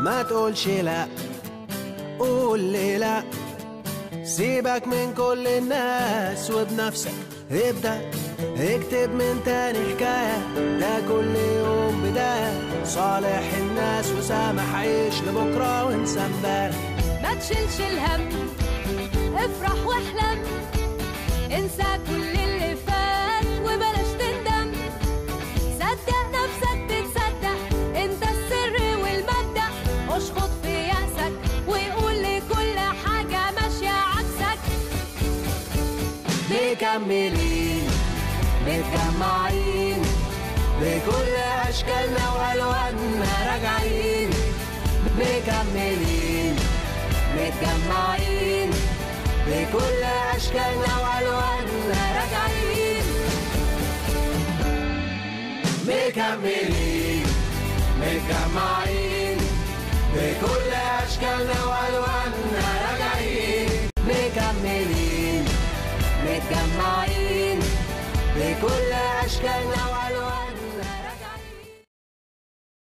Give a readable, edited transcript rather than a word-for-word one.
ما تقولش لا، قول لي لا. سيبك من كل الناس وبنفسك ابدأ، اكتب من تاني حكاية، ده كل يوم بداية. صالح الناس وسامح، عيش لبكرة وانسى امبارح. ما تشيلش الهم، افرح واحلم، انسى كل اللي فات وبلاش تندم. صدق نفسك تتصدق، انت السر والمبدأ. اشخط في يأسك وقول لكل حاجة ماشية عكسك. مكملين متجمعين بكل أشكالنا وألواننا، راجعين مكملين متجمعين بكل أشكالنا وألواننا، راجعين مكملين متجمعين بكل أشكالنا وألواننا، راجعين مكملين متجمعين بكل أشكالنا وألواننا.